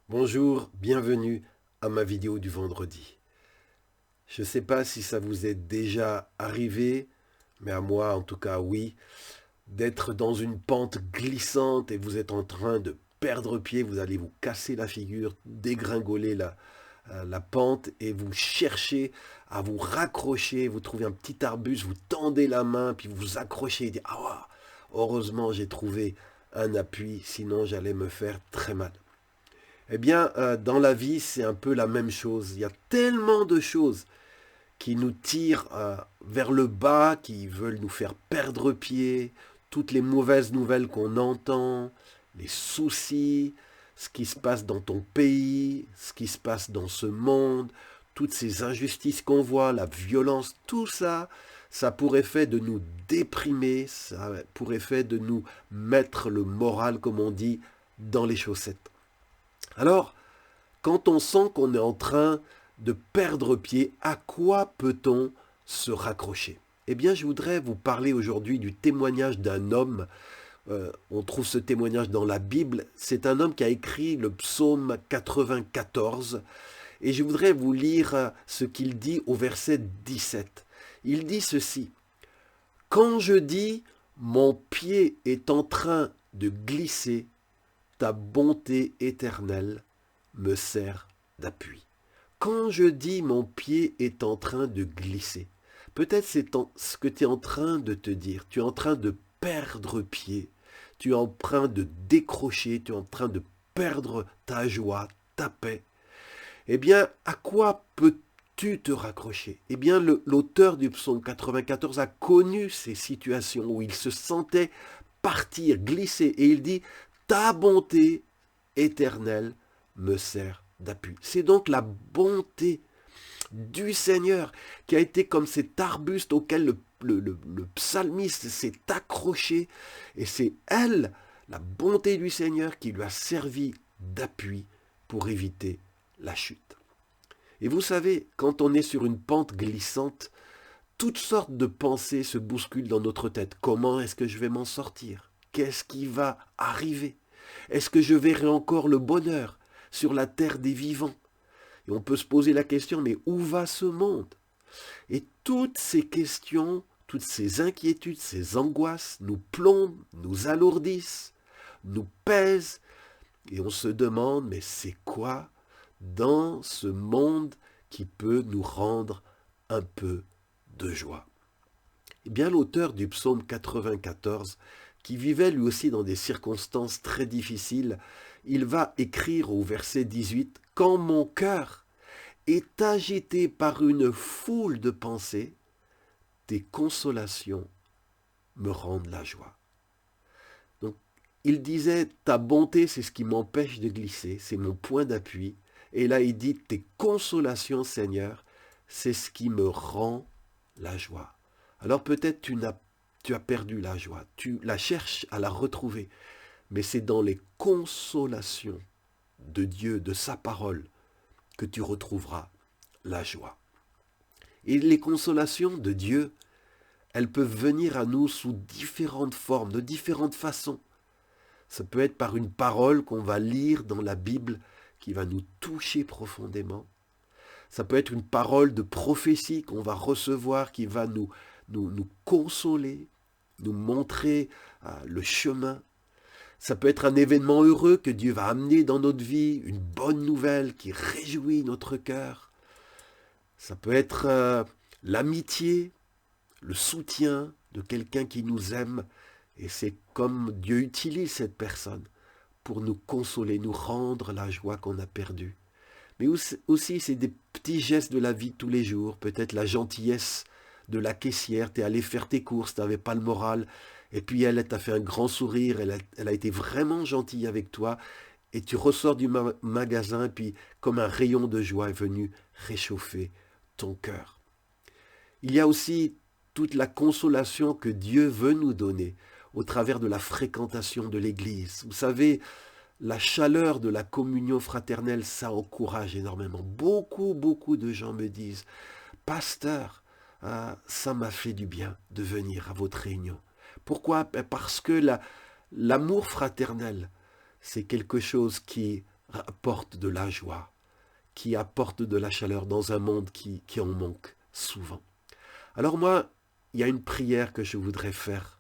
Bonjour, bienvenue à ma vidéo du vendredi. Je ne sais pas si ça vous est déjà arrivé, mais à moi en tout cas oui, d'être dans une pente glissante et vous êtes en train de perdre pied, vous allez vous casser la figure, dégringoler la pente et vous cherchez à vous raccrocher, vous trouvez un petit arbuste, vous tendez la main, puis vous vous accrochez et dites « Ah, ouah, heureusement j'ai trouvé un appui, sinon j'allais me faire très mal. » Eh bien, dans la vie, c'est un peu la même chose. Il y a tellement de choses qui nous tirent vers le bas, qui veulent nous faire perdre pied, toutes les mauvaises nouvelles qu'on entend, les soucis, ce qui se passe dans ton pays, ce qui se passe dans ce monde, toutes ces injustices qu'on voit, la violence, tout ça, ça pourrait faire de nous déprimer, ça pourrait faire de nous mettre le moral, comme on dit, dans les chaussettes. Alors, quand on sent qu'on est en train de perdre pied, à quoi peut-on se raccrocher? Eh bien, je voudrais vous parler aujourd'hui du témoignage d'un homme. On trouve ce témoignage dans la Bible. C'est un homme qui a écrit le psaume 94. Et je voudrais vous lire ce qu'il dit au verset 17. Il dit ceci. Quand je dis mon pied est en train de glisser, ta bonté éternelle me sert d'appui. Quand je dis mon pied est en train de glisser, peut-être c'est ce que tu es en train de te dire. Tu es en train de perdre pied. Tu es en train de décrocher. Tu es en train de perdre ta joie, ta paix. Eh bien, à quoi peux-tu te raccrocher? Eh bien, l'auteur du psaume 94 a connu ces situations où il se sentait partir, glisser. Et il dit, ta bonté éternelle me sert d'appui. C'est donc la bonté du Seigneur qui a été comme cet arbuste auquel le psalmiste s'est accroché. Et c'est elle, la bonté du Seigneur, qui lui a servi d'appui pour éviter la chute. Et vous savez, quand on est sur une pente glissante, toutes sortes de pensées se bousculent dans notre tête. Comment est-ce que je vais m'en sortir? Qu'est-ce qui va arriver? Est-ce que je verrai encore le bonheur sur la terre des vivants? Et on peut se poser la question, mais où va ce monde? Et toutes ces questions, toutes ces inquiétudes, ces angoisses nous plombent, nous alourdissent, nous pèsent, et on se demande, mais c'est quoi dans ce monde qui peut nous rendre un peu de joie? Eh bien, l'auteur du psaume 94, qui vivait lui aussi dans des circonstances très difficiles, il va écrire au verset 18, « Quand mon cœur est agité par une foule de pensées, tes consolations me rendent la joie. » Donc, il disait, ta bonté, c'est ce qui m'empêche de glisser, c'est mon point d'appui. Et là, il dit, tes consolations, Seigneur, c'est ce qui me rend la joie. Alors peut-être tu as perdu la joie, tu la cherches à la retrouver, mais c'est dans les consolations de Dieu, de sa parole, que tu retrouveras la joie. Et les consolations de Dieu, elles peuvent venir à nous sous différentes formes, de différentes façons. Ça peut être par une parole qu'on va lire dans la Bible qui va nous toucher profondément. Ça peut être une parole de prophétie qu'on va recevoir qui va nous consoler, nous montrer le chemin. Ça peut être un événement heureux que Dieu va amener dans notre vie, une bonne nouvelle qui réjouit notre cœur. Ça peut être l'amitié, le soutien de quelqu'un qui nous aime. Et c'est comme Dieu utilise cette personne pour nous consoler, nous rendre la joie qu'on a perdue. Mais aussi, c'est des petits gestes de la vie de tous les jours. Peut-être la gentillesse de la caissière. Tu es allé faire tes courses, tu n'avais pas le moral. Et puis elle t'a fait un grand sourire. Elle a été vraiment gentille avec toi. Et tu ressors du magasin. Et puis, comme un rayon de joie est venu réchauffer ton cœur. Il y a aussi toute la consolation que Dieu veut nous donner au travers de la fréquentation de l'Église. Vous savez, la chaleur de la communion fraternelle, ça encourage énormément. Beaucoup de gens me disent, pasteur, ça m'a fait du bien de venir à votre réunion. Pourquoi? Parce que l'amour fraternel, c'est quelque chose qui apporte de la joie, qui apporte de la chaleur dans un monde qui en manque souvent. Alors moi, il y a une prière que je voudrais faire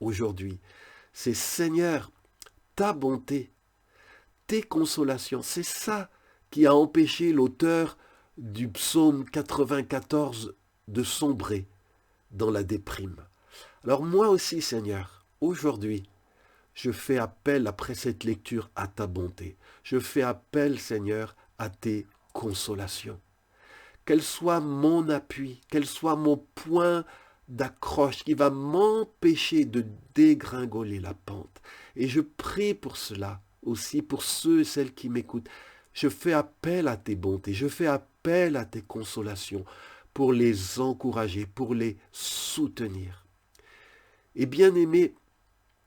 aujourd'hui. C'est Seigneur, ta bonté, tes consolations, c'est ça qui a empêché l'auteur du psaume 94 de sombrer dans la déprime. Alors moi aussi, Seigneur, aujourd'hui, je fais appel après cette lecture à ta bonté. Je fais appel, Seigneur, à tes consolations. Qu'elle soit mon appui, qu'elle soit mon point d'accroche qui va m'empêcher de dégringoler la pente. Et je prie pour cela aussi, pour ceux et celles qui m'écoutent. Je fais appel à tes bontés, je fais appel à tes consolations pour les encourager, pour les soutenir. Et bien aimé,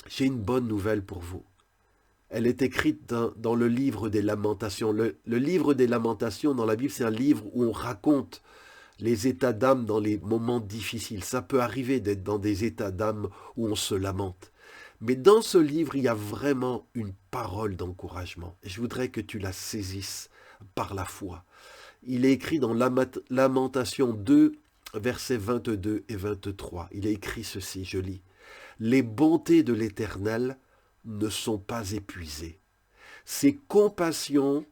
j'ai une bonne nouvelle pour vous. Elle est écrite dans le livre des Lamentations. Le livre des Lamentations dans la Bible, c'est un livre où on raconte les états d'âme dans les moments difficiles. Ça peut arriver d'être dans des états d'âme où on se lamente. Mais dans ce livre, il y a vraiment une parole d'encouragement. Et je voudrais que tu la saisisses par la foi. Il est écrit dans Lamentation 2, versets 22 et 23. Il est écrit ceci, je lis. « Les bontés de l'Éternel ne sont pas épuisées. Ses compassions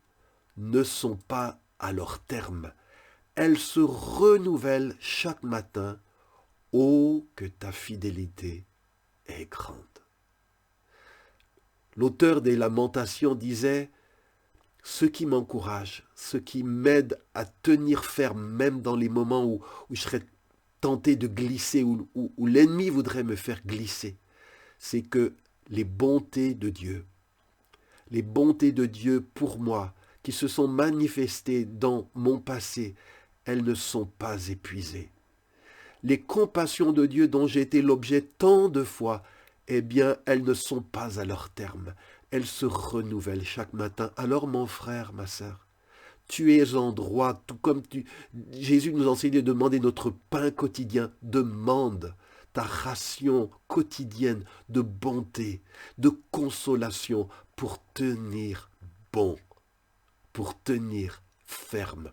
ne sont pas à leur terme. Elles se renouvellent chaque matin. Oh, que ta fidélité est grande. » L'auteur des Lamentations disait « Ce qui m'encourage, ce qui m'aide à tenir ferme, même dans les moments où je serais tenté de glisser, où l'ennemi voudrait me faire glisser, c'est que les bontés de Dieu pour moi, qui se sont manifestées dans mon passé, elles ne sont pas épuisées. Les compassions de Dieu dont j'ai été l'objet tant de fois, eh bien, elles ne sont pas à leur terme. Elles se renouvellent chaque matin. Alors, mon frère, ma sœur, tu es en droit, tout comme Jésus nous enseigne de demander notre pain quotidien. Demande ta ration quotidienne de bonté, de consolation pour tenir bon, pour tenir ferme.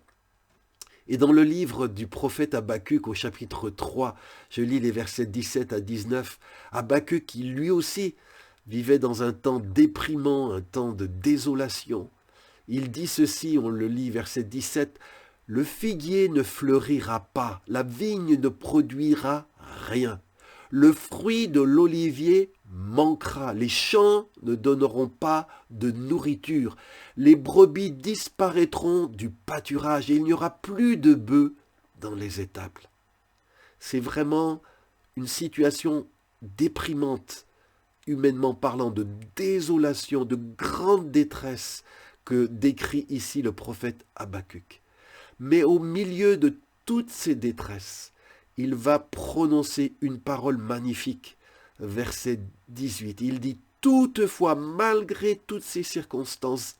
Et dans le livre du prophète Habakkuk au chapitre 3, je lis les versets 17 à 19, Habakkuk qui lui aussi vivait dans un temps déprimant, un temps de désolation. Il dit ceci, on le lit verset 17, « Le figuier ne fleurira pas, la vigne ne produira rien. Le fruit de l'olivier manquera, les champs ne donneront pas de nourriture, les brebis disparaîtront du pâturage et il n'y aura plus de bœufs dans les étables. » C'est vraiment une situation déprimante, humainement parlant, de désolation, de grande détresse que décrit ici le prophète Habakkuk. Mais au milieu de toutes ces détresses, il va prononcer une parole magnifique. Verset 18, il dit « Toutefois, malgré toutes ces circonstances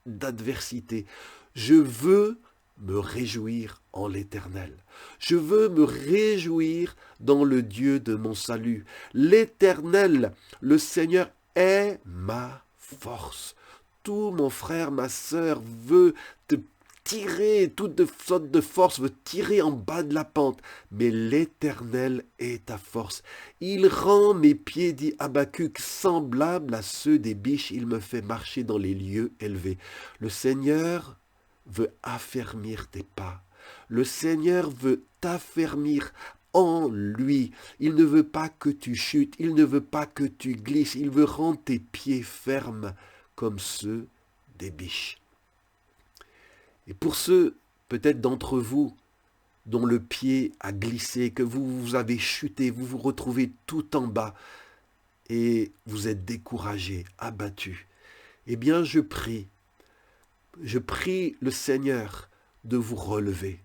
d'adversité, je veux me réjouir en l'Éternel. Je veux me réjouir dans le Dieu de mon salut. L'Éternel, le Seigneur, est ma force. » Tout mon frère, ma sœur veut te tirer, toute sorte de force veut tirer en bas de la pente. Mais l'Éternel est ta force. Il rend mes pieds, dit Habakkuk, semblables à ceux des biches. Il me fait marcher dans les lieux élevés. Le Seigneur veut affermir tes pas. Le Seigneur veut t'affermir en lui. Il ne veut pas que tu chutes. Il ne veut pas que tu glisses. Il veut rendre tes pieds fermes comme ceux des biches. Et pour ceux, peut-être d'entre vous, dont le pied a glissé, que vous avez chuté, vous vous retrouvez tout en bas et vous êtes découragé, abattu, eh bien je prie le Seigneur de vous relever.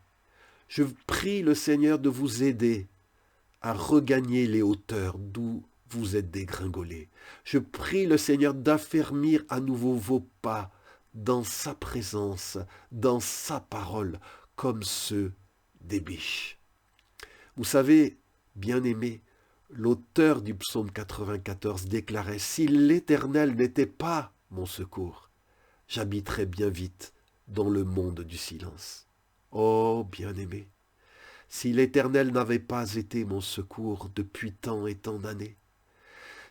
Je prie le Seigneur de vous aider à regagner les hauteurs d'où vous êtes dégringolés. Je prie le Seigneur d'affermir à nouveau vos pas dans sa présence, dans sa parole, comme ceux des biches. Vous savez, bien-aimés, l'auteur du psaume 94 déclarait « Si l'Éternel n'était pas mon secours, j'habiterai bien vite dans le monde du silence. Oh, bien-aimé, si l'Éternel n'avait pas été mon secours depuis tant et tant d'années,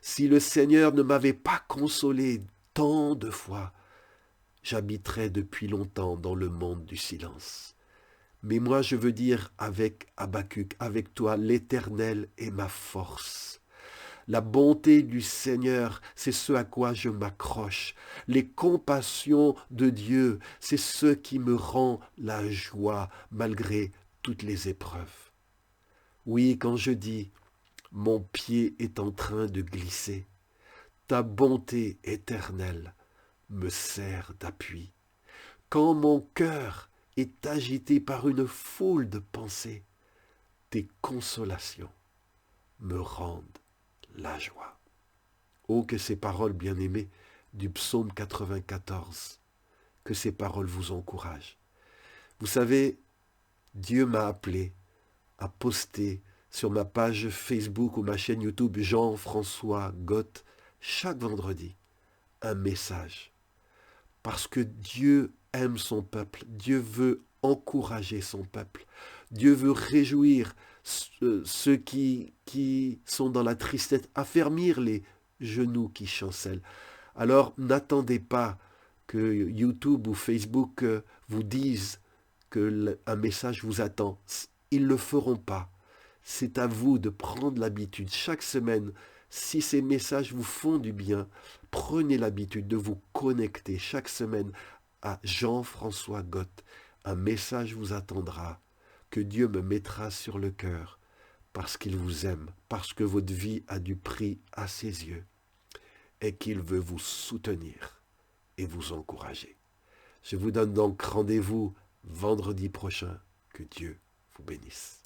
si le Seigneur ne m'avait pas consolé tant de fois, j'habiterais depuis longtemps dans le monde du silence. Mais moi je veux dire avec Habacuc, avec toi, l'Éternel est ma force. La bonté du Seigneur, c'est ce à quoi je m'accroche. Les compassions de Dieu, c'est ce qui me rend la joie malgré toutes les épreuves. Oui, quand je dis mon pied est en train de glisser, ta bonté éternelle me sert d'appui. Quand mon cœur est agité par une foule de pensées, tes consolations me rendent la joie. Oh, que ces paroles bien-aimées du psaume 94, que ces paroles vous encouragent. Vous savez, Dieu m'a appelé à poster sur ma page Facebook ou ma chaîne YouTube Jean-François Gott chaque vendredi un message. Parce que Dieu aime son peuple, Dieu veut encourager son peuple, Dieu veut réjouir ceux qui sont dans la tristesse, affermir les genoux qui chancellent. Alors n'attendez pas que YouTube ou Facebook vous disent qu'un message vous attend. Ils ne le feront pas. C'est à vous de prendre l'habitude chaque semaine. Si ces messages vous font du bien, prenez l'habitude de vous connecter chaque semaine à Jean-François Gott. Un message vous attendra, que Dieu me mettra sur le cœur, parce qu'il vous aime, parce que votre vie a du prix à ses yeux, et qu'il veut vous soutenir et vous encourager. Je vous donne donc rendez-vous vendredi prochain. Que Dieu vous bénisse.